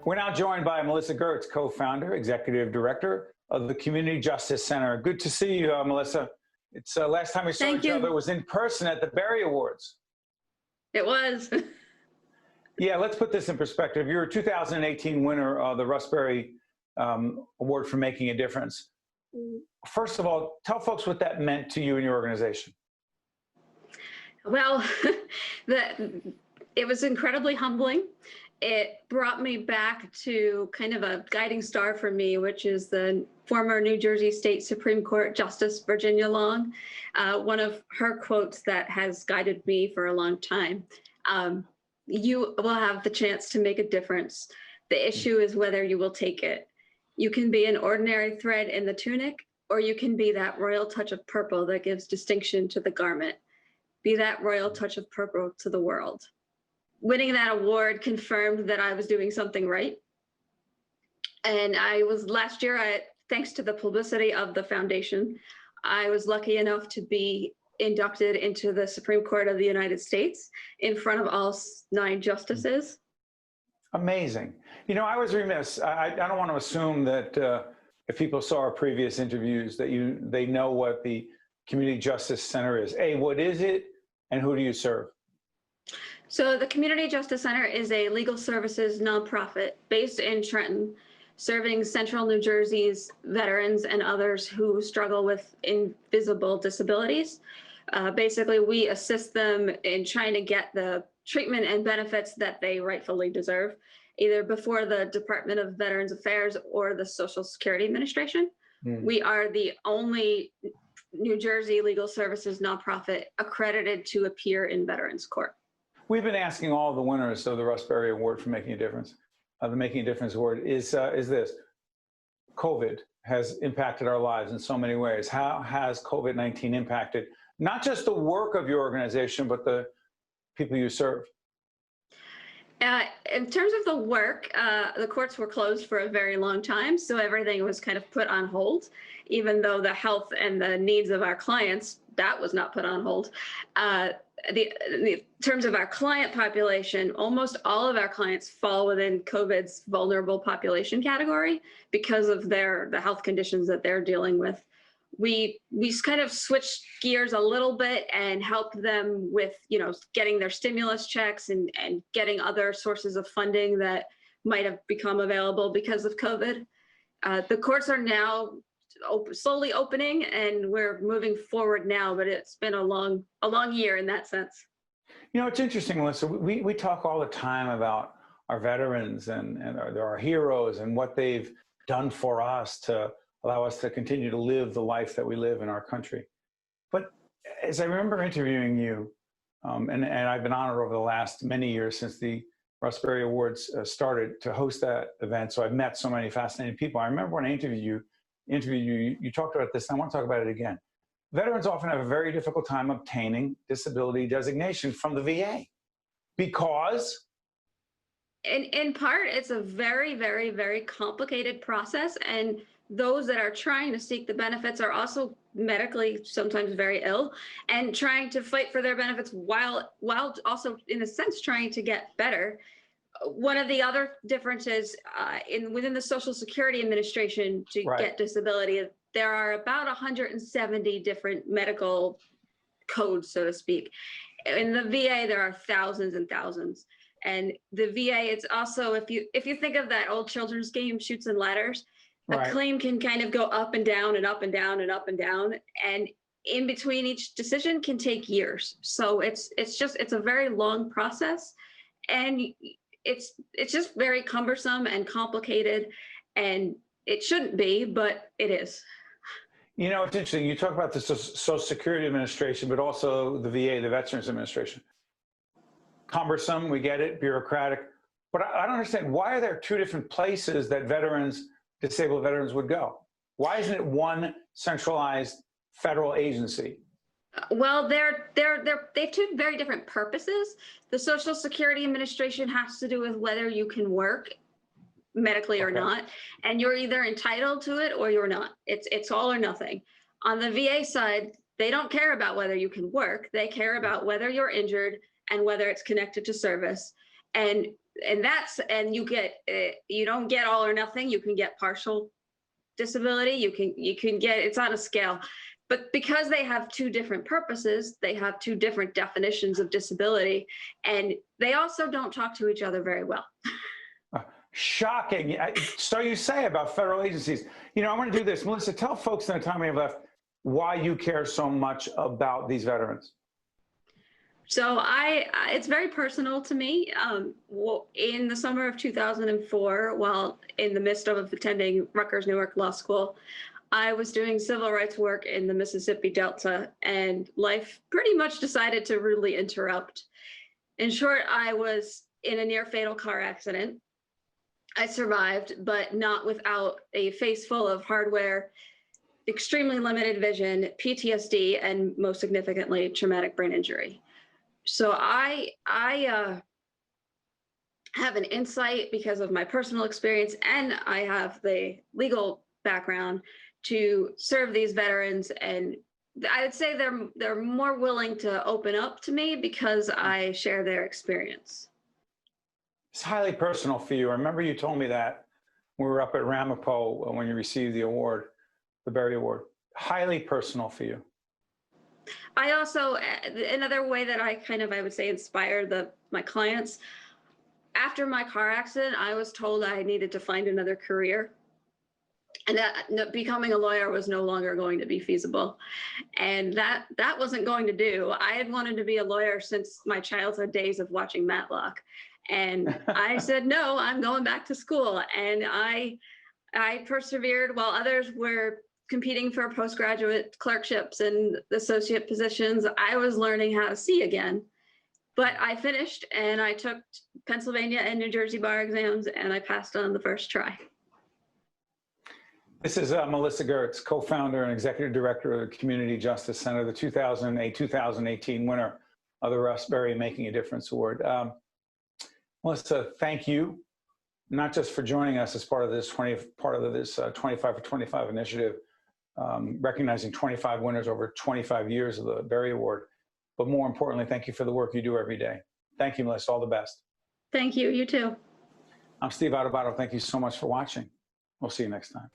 We're now joined by Melissa Gertz, co-founder, executive director of the Community Justice Center. Good to see you, Melissa. It's last time we saw each other was in person at the Berrie Awards. It was. Yeah, let's put this in perspective. You're a 2018 winner of the Russ Berrie Award for Making a Difference. First of all, tell folks what that meant to you and your organization. Well, it was incredibly humbling. It brought me back to kind of a guiding star for me, which is the former New Jersey State Supreme Court Justice Virginia Long. One of her quotes that has guided me for a long time. You will have the chance to make a difference. The issue is whether you will take it. You can be an ordinary thread in the tunic, or you can be that royal touch of purple that gives distinction to the garment. Be that royal touch of purple to the world. Winning that award confirmed that I was doing something right. And I was last year, thanks to the publicity of the foundation, I was lucky enough to be inducted into the Supreme Court of the United States in front of all 9 justices. Amazing. You know, I was remiss. I don't want to assume that if people saw our previous interviews that they know what the Community Justice Center is. A, what is it, and who do you serve? So the Community Justice Center is a legal services nonprofit based in Trenton, serving central New Jersey's veterans and others who struggle with invisible disabilities. Basically, we assist them in trying to get the treatment and benefits that they rightfully deserve, either before the Department of Veterans Affairs or the Social Security Administration. We are the only New Jersey legal services nonprofit accredited to appear in Veterans Court. We've been asking all the winners of the Russ Berrie Award for Making a Difference, the Making a Difference Award, is this. COVID has impacted our lives in so many ways. How has COVID-19 impacted not just the work of your organization, but the people you serve? In terms of the work, the courts were closed for a very long time, so everything was kind of put on hold, even though the health and the needs of our clients, that was not put on hold. In terms of our client population, almost all of our clients fall within COVID's vulnerable population category because of the health conditions that they're dealing with. We kind of switched gears a little bit and helped them with, getting their stimulus checks and getting other sources of funding that might have become available because of COVID. The courts are now slowly opening, and we're moving forward now, but it's been a long year in that sense. You know, it's interesting, Melissa. We talk all the time about our veterans and our heroes and what they've done for us to allow us to continue to live the life that we live in our country. But as I remember interviewing you, and I've been honored over the last many years since the Russ Berrie Awards started to host that event, so I've met so many fascinating people. I remember when I interviewed you, you talked about this, and I want to talk about it again. Veterans often have a very difficult time obtaining disability designation from the VA because? In part, it's a very, very, very complicated process, and those that are trying to seek the benefits are also medically sometimes very ill and trying to fight for their benefits while also, in a sense, trying to get better. One of the other differences within the Social Security Administration to get disability, there are about 170 different medical codes, so to speak. In the VA, there are thousands and thousands. And the VA, it's also, if you think of that old children's game, Chutes and Ladders, a claim can kind of go up and down and up and down and up and down. And in between each decision can take years. So it's a very long process. And it's just very cumbersome and complicated, and it shouldn't be, but it is. You know, it's interesting. You talk about the Social Security Administration, but also the VA, the Veterans Administration. Cumbersome, we get it, bureaucratic, but I don't understand, why are there 2 different places that disabled veterans would go? Why isn't it one centralized federal agency? Well, they have 2 very different purposes. The Social Security Administration has to do with whether you can work medically or not, and you're either entitled to it or you're not. It's all or nothing. On the VA side, they don't care about whether you can work. They care about whether you're injured and whether it's connected to service. And and you get, you don't get all or nothing. You can get partial disability. You can get, it's on a scale. But because they have two different purposes, they have two different definitions of disability, and they also don't talk to each other very well. Shocking. So you say about federal agencies. You know, I want to do this. Melissa, tell folks in the time we have left why you care so much about these veterans. So it's very personal to me. In the summer of 2004, while in the midst of attending Rutgers Newark Law School, I was doing civil rights work in the Mississippi Delta, and life pretty much decided to rudely interrupt. In short, I was in a near fatal car accident. I survived, but not without a face full of hardware, extremely limited vision, PTSD, and most significantly, traumatic brain injury. So I have an insight because of my personal experience, and I have the legal background to serve these veterans. And I would say they're more willing to open up to me because I share their experience. It's highly personal for you. I remember you told me that when we were up at Ramapo when you received the award, the Berrie Award. Highly personal for you. I also, another way that I would say inspire my clients, after my car accident, I was told I needed to find another career, and that becoming a lawyer was no longer going to be feasible. And that wasn't going to do. I had wanted to be a lawyer since my childhood days of watching Matlock. And I said, no, I'm going back to school. And I persevered while others were competing for postgraduate clerkships and associate positions. I was learning how to see again. But I finished, and I took Pennsylvania and New Jersey bar exams, and I passed on the first try. This is Melissa Gertz, co-founder and executive director of the Community Justice Center, the 2008-2018 winner of the Russ Berrie Making a Difference Award. Melissa, thank you, not just for joining us as part of this 25 for 25 initiative, recognizing 25 winners over 25 years of the Berrie Award, but more importantly, thank you for the work you do every day. Thank you, Melissa. All the best. Thank you. You too. I'm Steve Adubato. Thank you so much for watching. We'll see you next time.